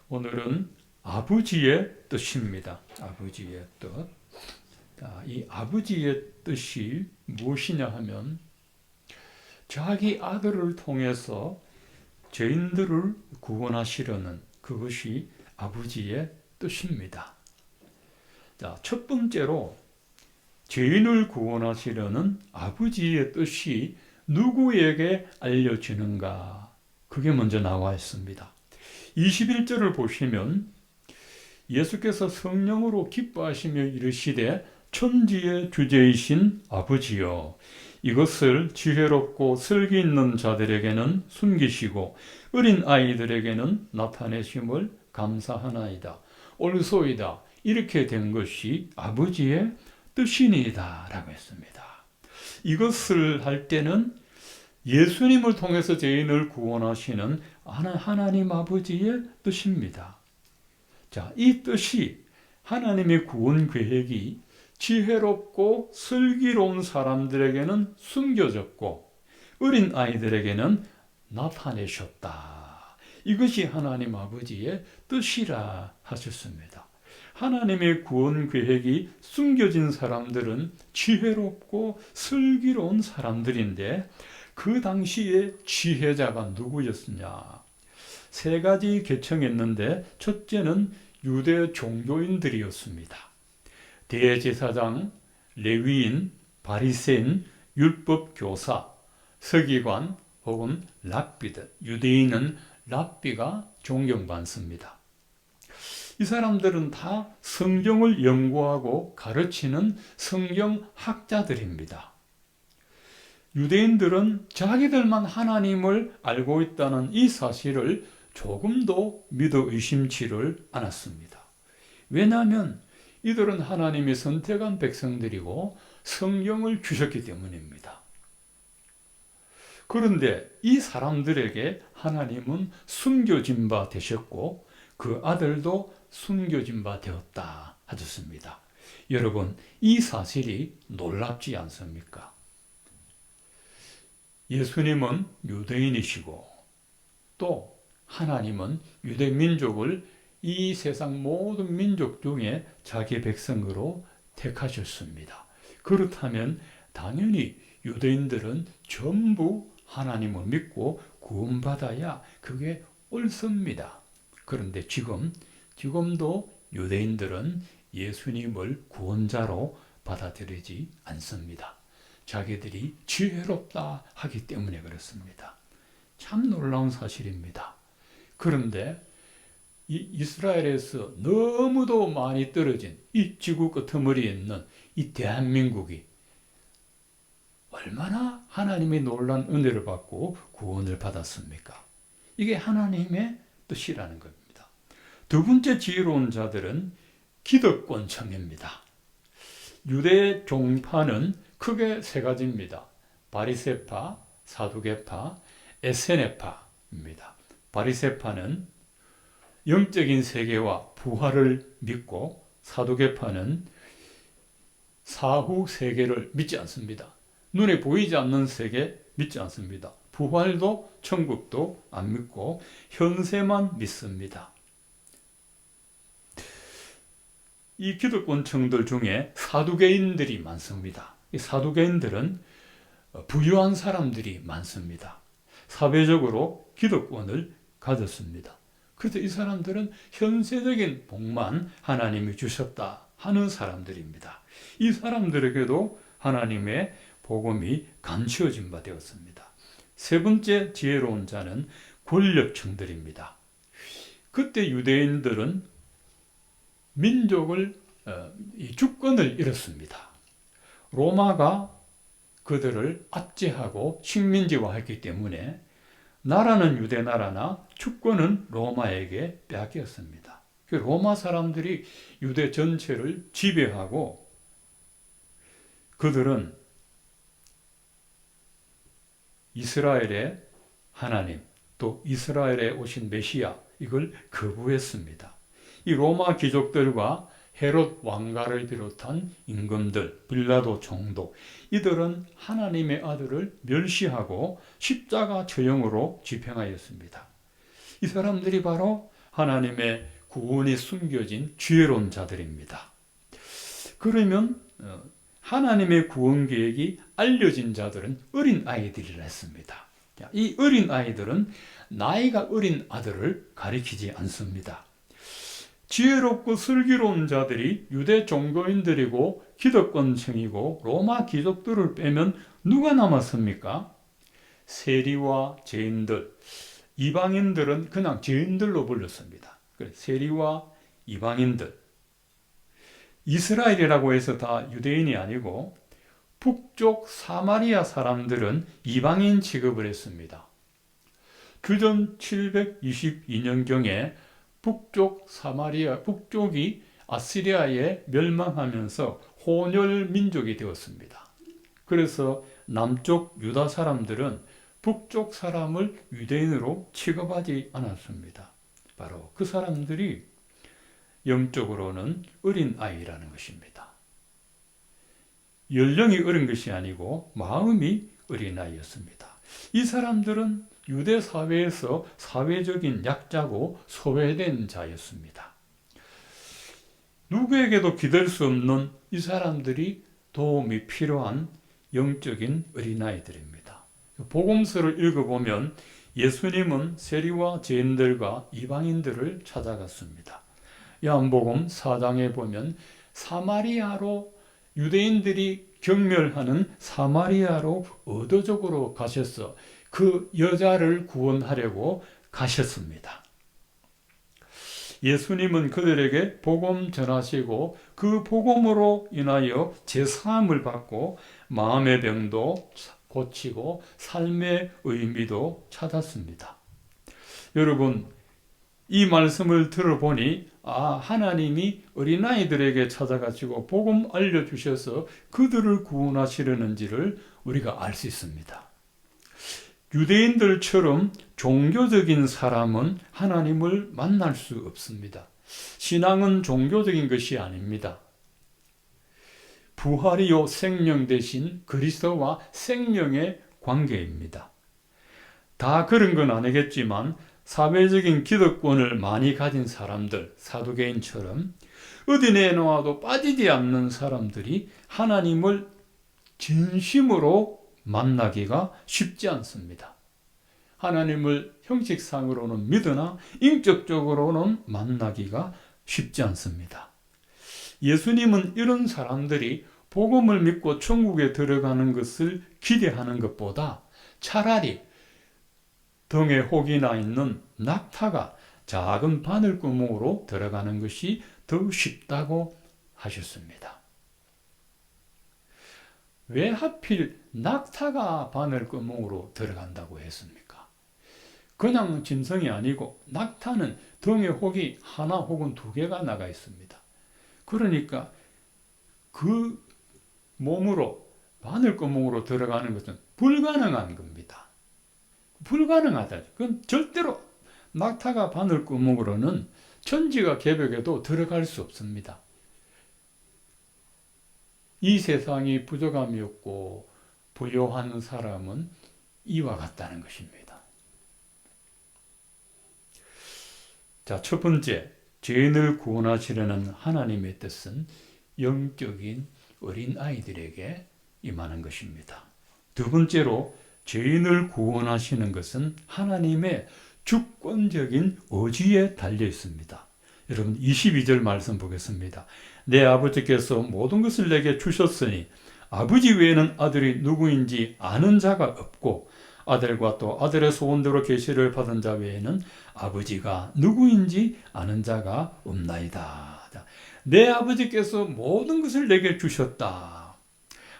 오늘은 아버지의 뜻입니다. 아버지의 뜻. 이 아버지의 뜻이 무엇이냐 하면 자기 아들을 통해서 죄인들을 구원하시려는 그것이 아버지의 뜻입니다. 자, 첫 번째로 죄인을 구원하시려는 아버지의 뜻이 누구에게 알려지는가? 그게 먼저 나와 있습니다. 21절을 보시면 예수께서 성령으로 기뻐하시며 이르시되 천지의 주제이신 아버지여 이것을 지혜롭고 슬기 있는 자들에게는 숨기시고 어린 아이들에게는 나타내심을 감사하나이다. 옳소이다. 이렇게 된 것이 아버지의 뜻이니이다 라고 했습니다. 이것을 할 때는 예수님을 통해서 죄인을 구원하시는 하나님 아버지의 뜻입니다. 자, 이 뜻이 하나님의 구원 계획이 지혜롭고 슬기로운 사람들에게는 숨겨졌고 어린 아이들에게는 나타내셨다. 이것이 하나님 아버지의 뜻이라 하셨습니다. 하나님의 구원 계획이 숨겨진 사람들은 지혜롭고 슬기로운 사람들인데 그 당시에 지혜자가 누구였느냐? 세 가지 계층이었는데 첫째는 유대 종교인들이었습니다. 대제사장, 레위인, 바리새인, 율법교사, 서기관 혹은 랍비들. 유대인은 랍비가 존경받습니다. 이 사람들은 다 성경을 연구하고 가르치는 성경학자들입니다. 유대인들은 자기들만 하나님을 알고 있다는 이 사실을 조금도 믿어 의심치를 않았습니다. 왜냐하면 이들은 하나님이 선택한 백성들이고 성경을 주셨기 때문입니다. 그런데 이 사람들에게 하나님은 숨겨진 바 되셨고 그 아들도 숨겨진 바 되었다 하셨습니다. 여러분, 이 사실이 놀랍지 않습니까? 예수님은 유대인이시고 또 하나님은 유대 민족을 이 세상 모든 민족 중에 자기 백성으로 택하셨습니다. 그렇다면 당연히 유대인들은 전부 하나님을 믿고 구원받아야 그게 옳습니다. 그런데 지금도 유대인들은 예수님을 구원자로 받아들이지 않습니다. 자기들이 지혜롭다 하기 때문에 그렇습니다. 참 놀라운 사실입니다. 그런데 이 이스라엘에서 너무도 많이 떨어진 이 지구 끄트머리에 있는 이 대한민국이 얼마나 하나님의 놀라운 은혜를 받고 구원을 받았습니까? 이게 하나님의 뜻이라는 겁니다. 두 번째 지혜로운 자들은 기득권층입니다. 유대 종파는 크게 세 가지입니다. 바리새파, 사두개파, 에세네파입니다. 바리새파는 영적인 세계와 부활을 믿고 사두개파는 사후 세계를 믿지 않습니다. 눈에 보이지 않는 세계 믿지 않습니다. 부활도 천국도 안 믿고 현세만 믿습니다. 이 기득권층들 중에 사두개인들이 많습니다. 이 사두개인들은 부유한 사람들이 많습니다. 사회적으로 기득권을 가졌습니다. 그래서 이 사람들은 현세적인 복만 하나님이 주셨다 하는 사람들입니다. 이 사람들에게도 하나님의 복음이 감추어진 바 되었습니다. 세 번째 지혜로운 자는 권력층들입니다. 그때 유대인들은 민족을 주권을 잃었습니다. 로마가 그들을 압제하고 식민지화했기 때문에 나라는 유대 나라나 주권은 로마에게 빼앗겼습니다. 로마 사람들이 유대 전체를 지배하고 그들은 이스라엘의 하나님 또 이스라엘에 오신 메시아 이걸 거부했습니다. 이 로마 귀족들과 헤롯 왕가를 비롯한 임금들, 빌라도 총독 이들은 하나님의 아들을 멸시하고 십자가 처형으로 집행하였습니다. 이 사람들이 바로 하나님의 구원이 숨겨진 지혜로운 자들입니다. 그러면 하나님의 구원 계획이 알려진 자들은 어린 아이들이라 했습니다. 이 어린 아이들은 나이가 어린 아들을 가리키지 않습니다. 지혜롭고 슬기로운 자들이 유대 종교인들이고 기득권층이고 로마 귀족들을 빼면 누가 남았습니까? 세리와 죄인들, 이방인들은 그냥 죄인들로 불렸습니다. 세리와 이방인들, 이스라엘이라고 해서 다 유대인이 아니고 북쪽 사마리아 사람들은 이방인 취급을 했습니다. 주전 722년경에 북쪽이 아시리아에 멸망하면서 혼혈 민족이 되었습니다. 그래서 남쪽 유다 사람들은 북쪽 사람을 유대인으로 취급하지 않았습니다. 바로 그 사람들이 영적으로는 어린 아이라는 것입니다. 연령이 어린 것이 아니고 마음이 어린 아이였습니다. 이 사람들은 유대 사회에서 사회적인 약자고 소외된 자였습니다. 누구에게도 기댈 수 없는 이 사람들이 도움이 필요한 영적인 어린아이들입니다. 복음서를 읽어보면 예수님은 세리와 죄인들과 이방인들을 찾아갔습니다. 요한복음 4장에 보면 사마리아로 유대인들이 경멸하는 사마리아로 의도적으로 가셔서 그 여자를 구원하려고 가셨습니다. 예수님은 그들에게 복음 전하시고 그 복음으로 인하여 제사함을 받고 마음의 병도 고치고 삶의 의미도 찾았습니다. 여러분, 이 말씀을 들어보니 하나님이 어린아이들에게 찾아가시고 복음 알려주셔서 그들을 구원하시려는지를 우리가 알 수 있습니다. 유대인들처럼 종교적인 사람은 하나님을 만날 수 없습니다. 신앙은 종교적인 것이 아닙니다. 부활이요 생명 대신 그리스도와 생명의 관계입니다. 다 그런 건 아니겠지만 사회적인 기득권을 많이 가진 사람들, 사두개인처럼 어디 내놓아도 빠지지 않는 사람들이 하나님을 진심으로 만나기가 쉽지 않습니다. 하나님을 형식상으로는 믿으나 인격적으로는 만나기가 쉽지 않습니다. 예수님은 이런 사람들이 복음을 믿고 천국에 들어가는 것을 기대하는 것보다 차라리 등에 혹이 나 있는 낙타가 작은 바늘구멍으로 들어가는 것이 더 쉽다고 하셨습니다. 왜 하필 낙타가 바늘구멍으로 들어간다고 했습니까? 그냥 짐승이 아니고 낙타는 등에 혹이 하나 혹은 두 개가 나가 있습니다. 그러니까 그 몸으로 바늘구멍으로 들어가는 것은 불가능한 겁니다. 불가능하다. 그건 절대로 낙타가 바늘구멍으로는 천지가 개벽에도 들어갈 수 없습니다. 이 세상이 부족함이 없고 부요한 사람은 이와 같다는 것입니다. 자, 첫 번째, 죄인을 구원하시려는 하나님의 뜻은 영적인 어린 아이들에게 임하는 것입니다. 두 번째로, 죄인을 구원하시는 것은 하나님의 주권적인 의지에 달려 있습니다. 여러분 22절 말씀 보겠습니다. 내 아버지께서 모든 것을 내게 주셨으니 아버지 외에는 아들이 누구인지 아는 자가 없고 아들과 또 아들의 소원대로 계시를 받은 자 외에는 아버지가 누구인지 아는 자가 없나이다. 내 아버지께서 모든 것을 내게 주셨다.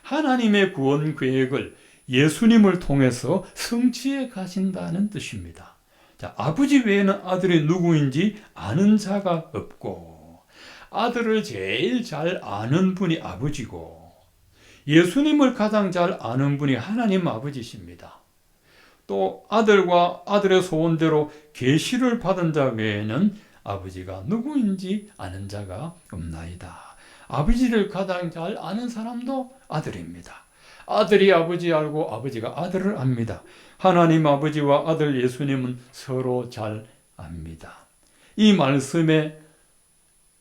하나님의 구원 계획을 예수님을 통해서 성취해 가신다는 뜻입니다. 자, 아버지 외에는 아들이 누구인지 아는 자가 없고 아들을 제일 잘 아는 분이 아버지고 예수님을 가장 잘 아는 분이 하나님 아버지십니다. 또 아들과 아들의 소원대로 계시를 받은 자 외에는 아버지가 누구인지 아는 자가 없나이다. 아버지를 가장 잘 아는 사람도 아들입니다. 아들이 아버지 알고 아버지가 아들을 압니다. 하나님 아버지와 아들 예수님은 서로 잘 압니다. 이 말씀의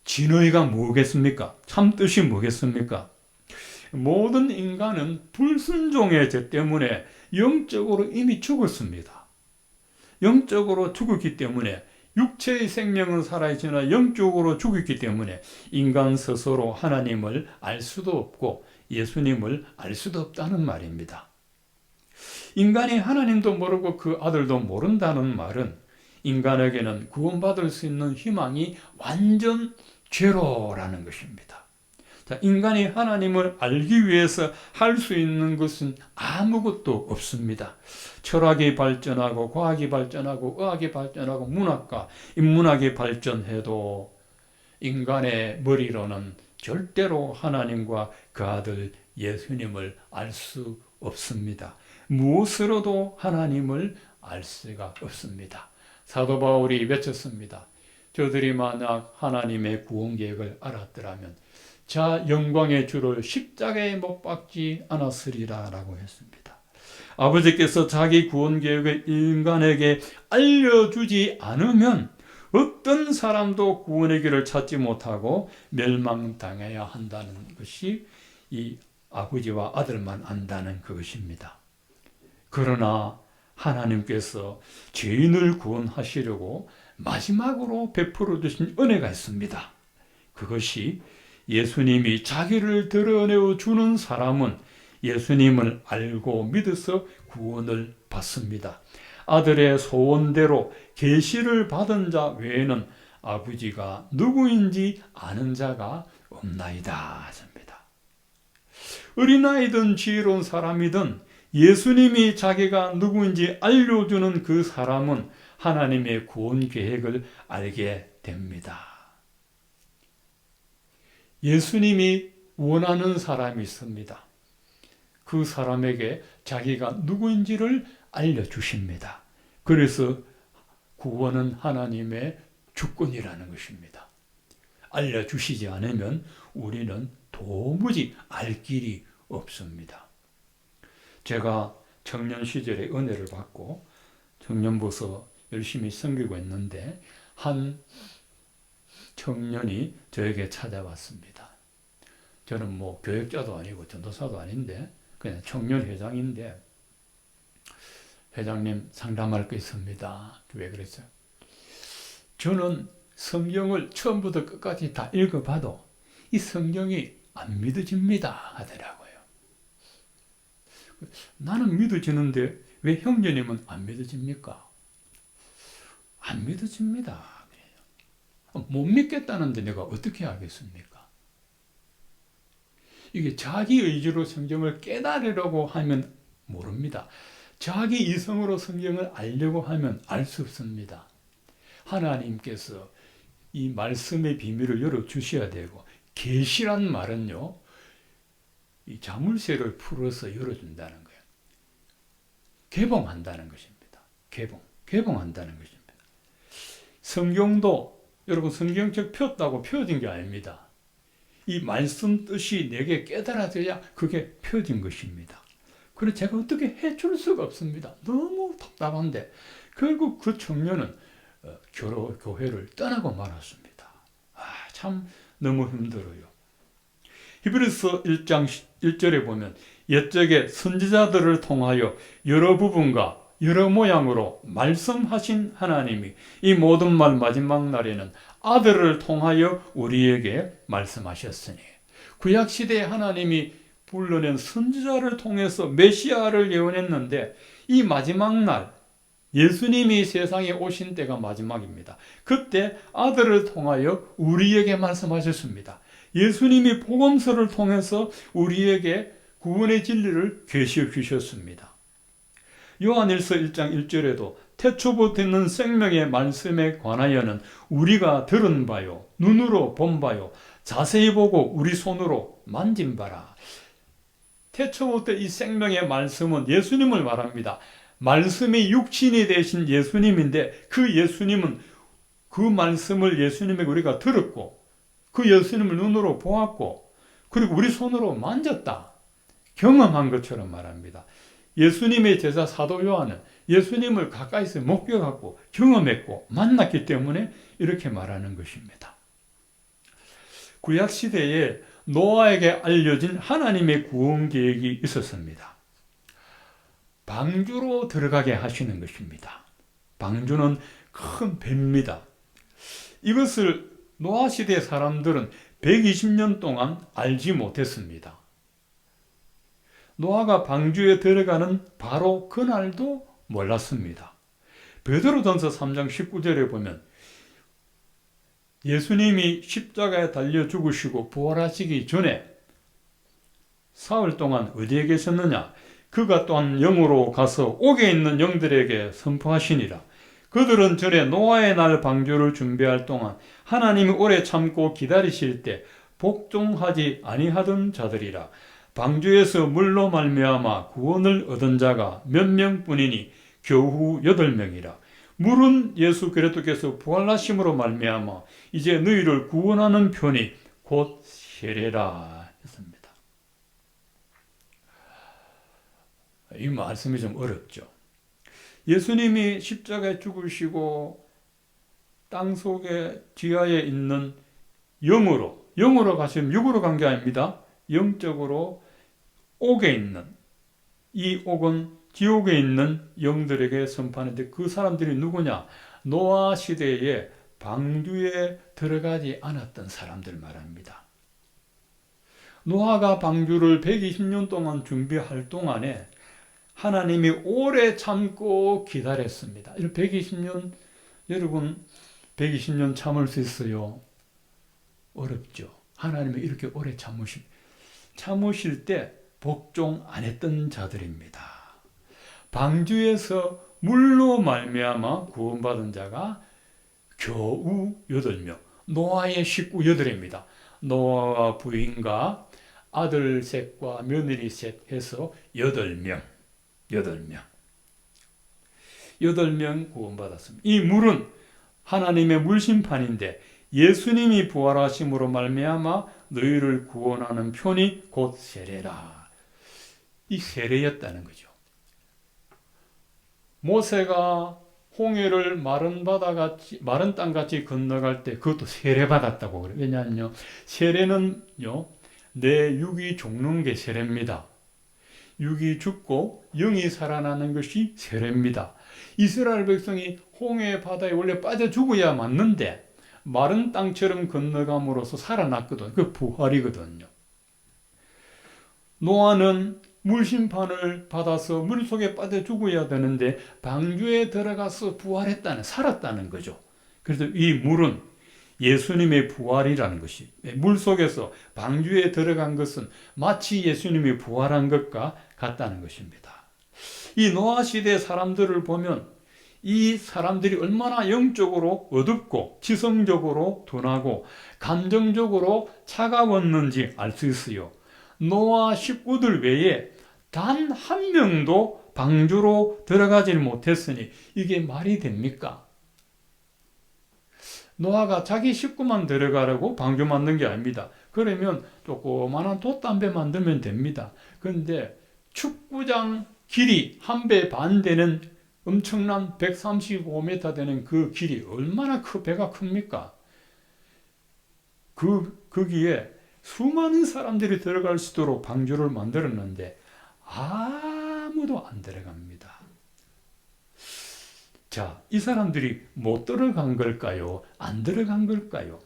진의가 뭐겠습니까? 참 뜻이 뭐겠습니까? 모든 인간은 불순종의 죄 때문에 영적으로 이미 죽었습니다. 영적으로 죽었기 때문에 육체의 생명은 살아있으나 영적으로 죽었기 때문에 인간 스스로 하나님을 알 수도 없고 예수님을 알 수도 없다는 말입니다. 인간이 하나님도 모르고 그 아들도 모른다는 말은 인간에게는 구원받을 수 있는 희망이 완전 제로라는 것입니다. 자, 인간이 하나님을 알기 위해서 할 수 있는 것은 아무것도 없습니다. 철학이 발전하고 과학이 발전하고 의학이 발전하고 문학과 인문학이 발전해도 인간의 머리로는 절대로 하나님과 그 아들 예수님을 알 수 없습니다. 무엇으로도 하나님을 알 수가 없습니다. 사도 바울이 외쳤습니다. 저들이 만약 하나님의 구원 계획을 알았더라면 자 영광의 주를 십자가에 못 박지 않았으리라 라고 했습니다. 아버지께서 자기 구원 계획을 인간에게 알려주지 않으면 어떤 사람도 구원의 길을 찾지 못하고 멸망당해야 한다는 것이 이 아버지와 아들만 안다는 그것입니다. 그러나 하나님께서 죄인을 구원하시려고 마지막으로 베풀어 주신 은혜가 있습니다. 그것이 예수님이 자기를 드러내어 주는 사람은 예수님을 알고 믿어서 구원을 받습니다. 아들의 소원대로 계시를 받은 자 외에는 아버지가 누구인지 아는 자가 없나이다 하십니다. 어린아이든 지혜로운 사람이든 예수님이 자기가 누구인지 알려주는 그 사람은 하나님의 구원 계획을 알게 됩니다. 예수님이 원하는 사람이 있습니다. 그 사람에게 자기가 누구인지를 알려주십니다. 그래서 구원은 하나님의 주권이라는 것입니다. 알려주시지 않으면 우리는 도무지 알 길이 없습니다. 제가 청년 시절에 은혜를 받고 청년부서 열심히 섬기고 있는데 한 청년이 저에게 찾아왔습니다. 저는 뭐 교역자도 아니고 전도사도 아닌데 그냥 청년회장인데 회장님 상담할 거 있습니다. 왜 그랬어요? 저는 성경을 처음부터 끝까지 다 읽어봐도 이 성경이 안 믿어집니다 하더라고요. 나는 믿어지는데 왜 형제님은 안 믿어집니까? 안 믿어집니다. 못 믿겠다는데 내가 어떻게 하겠습니까? 이게 자기 의지로 성경을 깨달으려고 하면 모릅니다. 자기 이성으로 성경을 알려고 하면 알 수 없습니다. 하나님께서 이 말씀의 비밀을 열어주셔야 되고 계시란 말은요. 이 자물쇠를 풀어서 열어준다는 거예요. 개봉한다는 것입니다. 개봉한다는 것입니다. 성경도 여러분 성경책 폈다고 펴진 게 아닙니다. 이 말씀 뜻이 내게 깨달아져야 그게 펴진 것입니다. 그래서 제가 어떻게 해줄 수가 없습니다. 너무 답답한데 결국 그 청년은 교회를 떠나고 말았습니다. 참 너무 힘들어요. 히브리서 1장 1절에 보면 옛적에 선지자들을 통하여 여러 부분과 여러 모양으로 말씀하신 하나님이 이 모든 말 마지막 날에는 아들을 통하여 우리에게 말씀하셨으니 구약시대에 하나님이 불러낸 선지자를 통해서 메시아를 예언했는데 이 마지막 날 예수님이 세상에 오신 때가 마지막입니다. 그때 아들을 통하여 우리에게 말씀하셨습니다. 예수님이 복음서를 통해서 우리에게 구원의 진리를 계시해 주셨습니다. 요한일서 1장 1절에도 태초부터 있는 생명의 말씀에 관하여는 우리가 들은 바요 눈으로 본 바요 자세히 보고 우리 손으로 만진 바라. 태초부터 이 생명의 말씀은 예수님을 말합니다. 말씀이 육신이 되신 예수님인데 그 예수님은 그 말씀을 예수님에게 우리가 들었고 그 예수님을 눈으로 보았고 그리고 우리 손으로 만졌다. 경험한 것처럼 말합니다. 예수님의 제자 사도 요한은 예수님을 가까이서 목격하고 경험했고 만났기 때문에 이렇게 말하는 것입니다. 구약시대에 노아에게 알려진 하나님의 구원 계획이 있었습니다. 방주로 들어가게 하시는 것입니다. 방주는 큰 배입니다. 이것을 노아 시대 사람들은 120년 동안 알지 못했습니다. 노아가 방주에 들어가는 바로 그날도 몰랐습니다. 베드로전서 3장 19절에 보면 예수님이 십자가에 달려 죽으시고 부활하시기 전에 사흘 동안 어디에 계셨느냐? 그가 또한 영으로 가서 옥에 있는 영들에게 선포하시니라. 그들은 전에 노아의 날 방주를 준비할 동안 하나님이 오래 참고 기다리실 때 복종하지 아니하던 자들이라. 방주에서 물로 말미암아 구원을 얻은 자가 몇 명뿐이니 겨우 8명이라. 물은 예수 그리스도께서 부활하심으로 말미암아 이제 너희를 구원하는 편이 곧 세례라 했습니다. 이 말씀이 좀 어렵죠. 예수님이 십자가에 죽으시고 땅속에 지하에 있는 영으로 가시면 육으로 간 게 아닙니다. 영적으로 옥에 있는, 이 옥은 지옥에 있는 영들에게 선포하는데 그 사람들이 누구냐? 노아 시대에 방주에 들어가지 않았던 사람들 말합니다. 노아가 방주를 120년 동안 준비할 동안에 하나님이 오래 참고 기다렸습니다. 120년, 여러분 120년 참을 수 있어요? 어렵죠. 하나님이 이렇게 오래 참으실 때 복종 안 했던 자들입니다. 방주에서 물로 말미암아 구원받은 자가 겨우 8명, 노아의 식구 8입니다. 노아와 부인과 아들 셋과 며느리 셋 해서 8명 구원받았습니다. 이 물은 하나님의 물심판인데 예수님이 부활하심으로 말미암아 너희를 구원하는 편이 곧 세례라. 이 세례였다는 거죠. 모세가 홍해를 마른 땅같이 건너갈 때 그것도 세례받았다고 그래요. 왜냐하면요, 세례는요, 내 육이 죽는 게 세례입니다. 육이 죽고 영이 살아나는 것이 세례입니다. 이스라엘 백성이 홍해 바다에 원래 빠져 죽어야 맞는데 마른 땅처럼 건너감으로써 살아났거든. 그 부활이거든요. 노아는 물심판을 받아서 물속에 빠져 죽어야 되는데 방주에 들어가서 살았다는 거죠. 그래서 이 물은 예수님의 부활이라는 것이, 물속에서 방주에 들어간 것은 마치 예수님이 부활한 것과 같다는 것입니다. 이 노아 시대 사람들을 보면 이 사람들이 얼마나 영적으로 어둡고 지성적으로 둔하고 감정적으로 차가웠는지 알 수 있어요. 노아 식구들 외에 단 한 명도 방주로 들어가질 못했으니 이게 말이 됩니까? 노아가 자기 식구만 들어가라고 방주 만든 게 아닙니다. 그러면 조그만한 돛담배 만들면 됩니다. 그런데 축구장 길이 1배 반 되는 엄청난 135m 되는 그 길이 얼마나 배가 큽니까? 거기에 수많은 사람들이 들어갈 수 있도록 방주를 만들었는데 아무도 안 들어갑니다. 자, 이 사람들이 못 들어간 걸까요? 안 들어간 걸까요?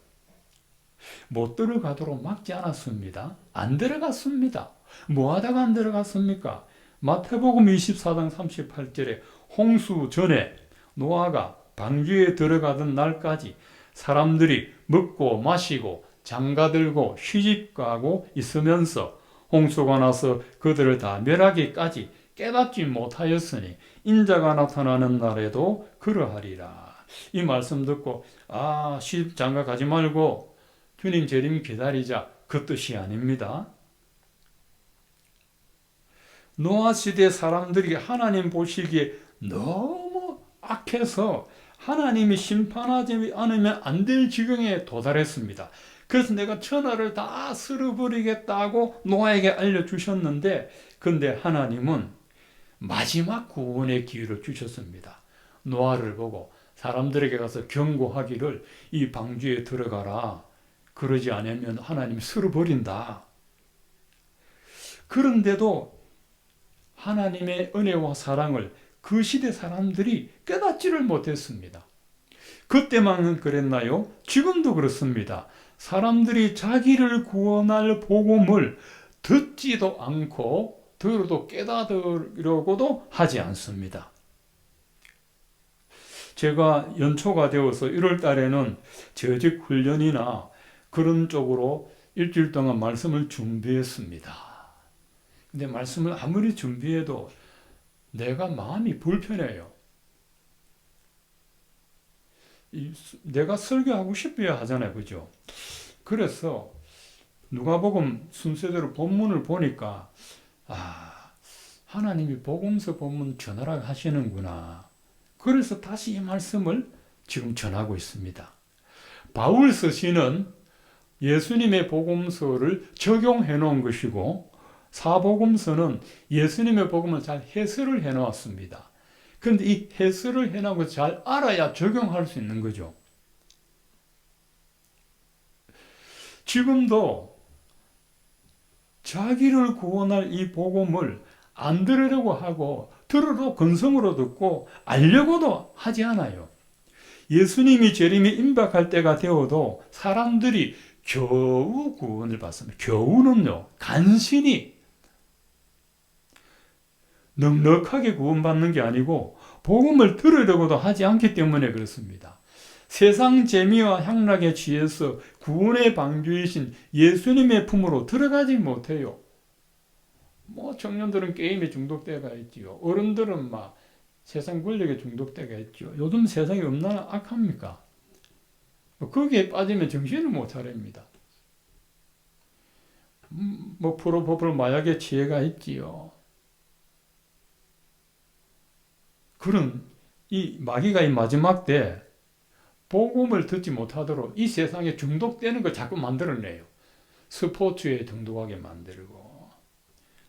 못 들어가도록 막지 않았습니다. 안 들어갔습니다. 뭐 하다가 안 들어갔습니까? 마태복음 24장 38절에 홍수 전에 노아가 방주에 들어가던 날까지 사람들이 먹고 마시고 장가들고 시집가고 있으면서 홍수가 나서 그들을 다 멸하기까지 깨닫지 못하였으니 인자가 나타나는 날에도 그러하리라. 이 말씀 듣고 시집 장가 가지 말고 주님 재림 기다리자, 그 뜻이 아닙니다. 노아 시대 사람들이 하나님 보시기에 너무 악해서 하나님이 심판하지 않으면 안 될 지경에 도달했습니다. 그래서 내가 천하를 다 쓸어버리겠다고 노아에게 알려주셨는데, 근데 하나님은 마지막 구원의 기회를 주셨습니다. 노아를 보고 사람들에게 가서 경고하기를 이 방주에 들어가라. 그러지 않으면 하나님이 쓸어버린다. 그런데도 하나님의 은혜와 사랑을 그 시대 사람들이 깨닫지를 못했습니다. 그때만 그랬나요? 지금도 그렇습니다. 사람들이 자기를 구원할 복음을 듣지도 않고 들어도 깨닫으려고도 하지 않습니다. 제가 연초가 되어서 1월 달에는 재직 훈련이나 그런 쪽으로 일주일 동안 말씀을 준비했습니다. 근데 말씀을 아무리 준비해도 내가 마음이 불편해요. 내가 설교하고 싶어야 하잖아요. 그죠? 그래서 누가복음 순서대로 본문을 보니까 하나님이 복음서 본문 전하라고 하시는구나. 그래서 다시 이 말씀을 지금 전하고 있습니다. 바울 서신은 예수님의 복음서를 적용해 놓은 것이고 사복음서는 예수님의 복음을 잘 해설을 해 놓았습니다. 그런데 이 해설을 해 놓고 잘 알아야 적용할 수 있는 거죠. 지금도 자기를 구원할 이 복음을 안 들으려고 하고 들어도 근성으로 듣고 알려고도 하지 않아요. 예수님이 재림에 임박할 때가 되어도 사람들이 겨우 구원을 받습니다. 겨우는요, 간신히 넉넉하게 구원받는 게 아니고 복음을 들으려고도 하지 않기 때문에 그렇습니다. 세상 재미와 향락에 취해서 구원의 방주이신 예수님의 품으로 들어가지 못해요. 청년들은 게임에 중독되어가 있지요. 어른들은 막 세상 권력에 중독되어가 있죠. 요즘 세상이 얼마나 악합니까? 거기에 빠지면 정신을 못 차립니다. 프로포폴 마약에 취해가 있지요. 그런 이 마귀가 이 마지막 때 복음을 듣지 못하도록 이 세상에 중독되는 걸 자꾸 만들어내요. 스포츠에 중독하게 만들고.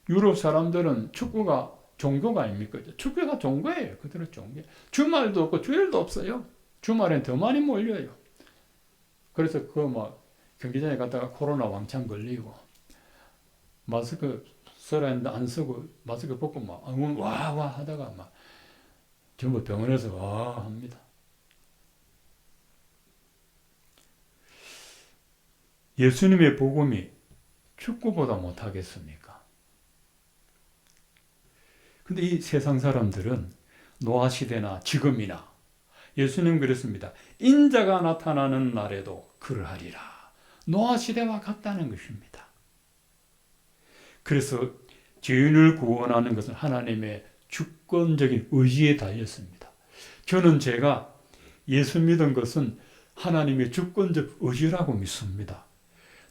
유럽 사람들은 축구가 종교가 아닙니까? 축구가 종교예요. 그대로 종교. 주말도 없고 주일도 없어요. 주말엔 더 많이 몰려요. 그래서 경기장에 갔다가 코로나 왕창 걸리고 마스크 써라 했는데 안 쓰고 마스크 벗고 와 하다가 전부 병원에서 와 합니다. 예수님의 복음이 축구보다 못하겠습니까? 근데 이 세상 사람들은 노아 시대나 지금이나 예수님 그랬습니다. 인자가 나타나는 날에도 그러하리라. 노아 시대와 같다는 것입니다. 그래서 죄인을 구원하는 것은 하나님의 주권적인 의지에 달렸습니다. 저는 제가 예수 믿은 것은 하나님의 주권적 의지라고 믿습니다.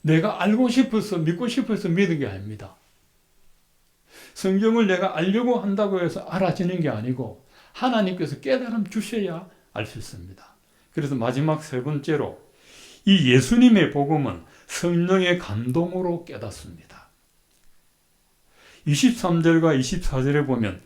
내가 알고 싶어서 믿고 싶어서 믿은 게 아닙니다. 성경을 내가 알려고 한다고 해서 알아지는 게 아니고 하나님께서 깨달음 주셔야 알 수 있습니다. 그래서 마지막 세 번째로 이 예수님의 복음은 성령의 감동으로 깨닫습니다. 23절과 24절에 보면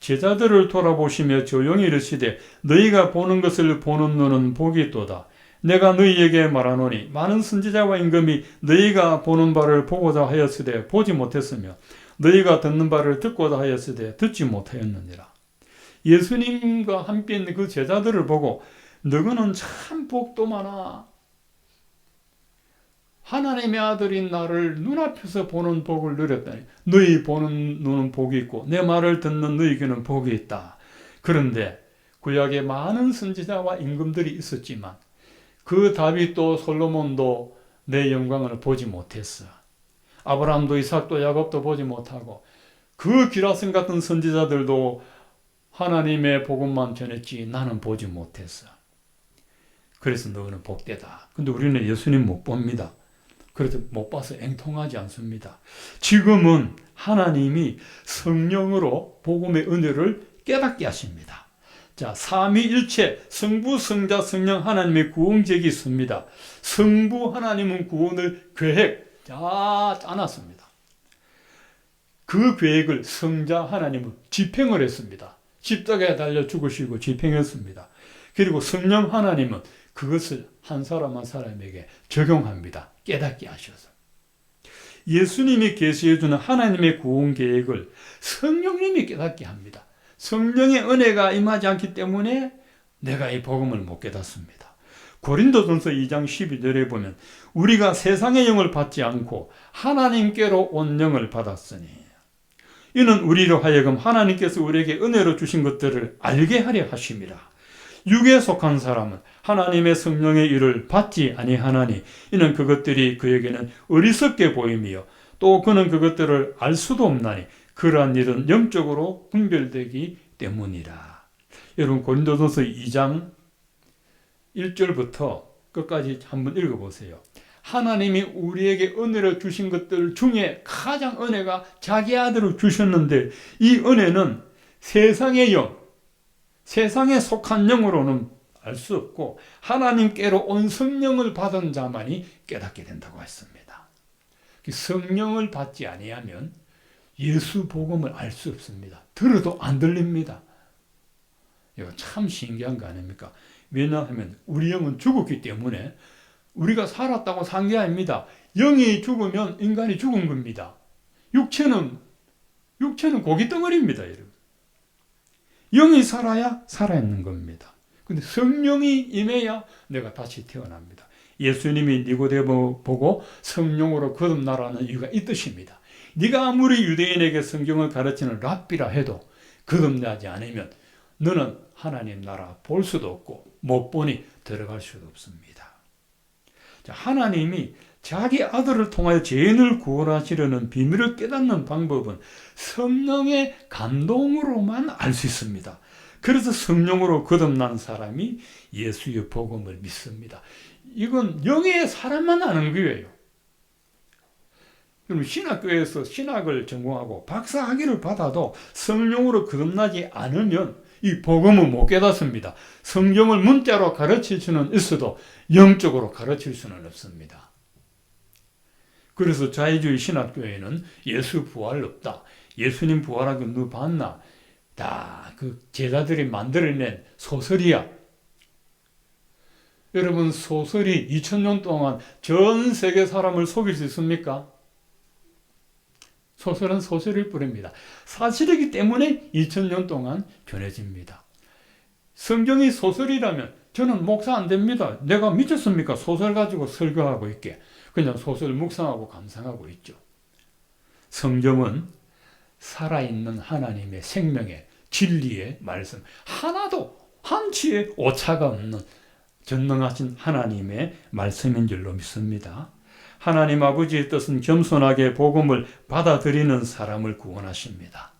제자들을 돌아보시며 조용히 이르시되 너희가 보는 것을 보는 눈은 복이 있도다. 내가 너희에게 말하노니 많은 선지자와 임금이 너희가 보는 바를 보고자 하였으되 보지 못했으며 너희가 듣는 바를 듣고자 하였으되 듣지 못하였느니라. 예수님과 함께 있는 그 제자들을 보고 너희는 참 복도 많아. 하나님의 아들인 나를 눈앞에서 보는 복을 누렸다니. 너희 보는 눈은 복이 있고 내 말을 듣는 너희 귀는 복이 있다. 그런데 구약에 많은 선지자와 임금들이 있었지만 그 다윗도 솔로몬도 내 영광을 보지 못했어. 아브라함도 이삭도 야곱도 보지 못하고 그 기라성 같은 선지자들도 하나님의 복음만 전했지 나는 보지 못했어. 그래서 너는 복되다. 근데 우리는 예수님 못 봅니다. 그래서 못 봐서 앵통하지 않습니다. 지금은 하나님이 성령으로 복음의 은혜를 깨닫게 하십니다. 자, 삼위일체 성부, 성자, 성령 하나님의 구원계획이 있습니다. 성부 하나님은 구원을 짜놨습니다. 그 계획을 성자 하나님은 집행을 했습니다. 십자가에 달려 죽으시고 집행했습니다. 그리고 성령 하나님은 그것을 한 사람 한 사람에게 적용합니다. 깨닫게 하셔서. 예수님이 계시해 주는 하나님의 구원 계획을 성령님이 깨닫게 합니다. 성령의 은혜가 임하지 않기 때문에 내가 이 복음을 못 깨닫습니다. 고린도전서 2장 12절에 보면 우리가 세상의 영을 받지 않고 하나님께로 온 영을 받았으니 이는 우리로 하여금 하나님께서 우리에게 은혜로 주신 것들을 알게 하려 하심이라. 육에 속한 사람은 하나님의 성령의 일을 받지 아니하나니 이는 그것들이 그에게는 어리석게 보임이요 또 그는 그것들을 알 수도 없나니 그러한 일은 영적으로 분별되기 때문이라. 여러분 고린도전서 2장 1절부터 끝까지 한번 읽어보세요. 하나님이 우리에게 은혜를 주신 것들 중에 가장 은혜가 자기 아들을 주셨는데 이 은혜는 세상의 영, 세상에 속한 영으로는 알 수 없고 하나님께로 온 성령을 받은 자만이 깨닫게 된다고 했습니다. 성령을 받지 아니하면 예수 복음을 알 수 없습니다. 들어도 안 들립니다. 이거 참 신기한 거 아닙니까? 왜냐하면 우리 영은 죽었기 때문에 우리가 살았다고 산 게 아닙니다. 영이 죽으면 인간이 죽은 겁니다. 육체는 고기 덩어리입니다, 여러분. 영이 살아야 살아있는 겁니다. 근데 성령이 임해야 내가 다시 태어납니다. 예수님이 니고데모 보고 성령으로 거듭나라는 이유가 이 뜻입니다. 네가 아무리 유대인에게 성경을 가르치는 랍비라 해도 거듭나지 않으면 너는 하나님 나라 볼 수도 없고 못 보니 들어갈 수도 없습니다. 하나님이 자기 아들을 통하여 죄인을 구원하시려는 비밀을 깨닫는 방법은 성령의 감동으로만 알 수 있습니다. 그래서 성령으로 거듭난 사람이 예수의 복음을 믿습니다. 이건 영의 사람만 아는 거예요. 여러분 신학교에서 신학을 전공하고 박사학위를 받아도 성령으로 거듭나지 않으면 이 복음은 못 깨닫습니다. 성경을 문자로 가르칠 수는 있어도 영적으로 가르칠 수는 없습니다. 그래서 자유주의 신학교에는 예수 부활 없다. 예수님 부활한 거 너 봤나? 다 그 제자들이 만들어낸 소설이야. 여러분 소설이 2000년 동안 전 세계 사람을 속일 수 있습니까? 소설은 소설일 뿐입니다. 사실이기 때문에 2000년 동안 전해집니다. 성경이 소설이라면 저는 목사 안 됩니다. 내가 미쳤습니까? 소설 가지고 설교하고 있게. 그냥 소설 묵상하고 감상하고 있죠. 성경은 살아있는 하나님의 생명의 진리의 말씀, 하나도 한치의 오차가 없는 전능하신 하나님의 말씀인 줄로 믿습니다. 하나님 아버지의 뜻은 겸손하게 복음을 받아들이는 사람을 구원하십니다.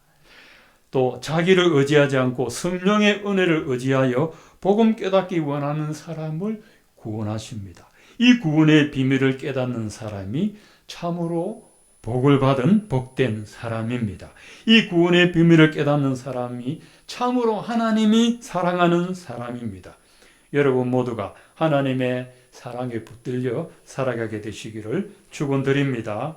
또 자기를 의지하지 않고 성령의 은혜를 의지하여 복음 깨닫기 원하는 사람을 구원하십니다. 이 구원의 비밀을 깨닫는 사람이 참으로 복을 받은 복된 사람입니다. 이 구원의 비밀을 깨닫는 사람이 참으로 하나님이 사랑하는 사람입니다. 여러분 모두가 하나님의 사랑에 붙들려 살아가게 되시기를 축원드립니다.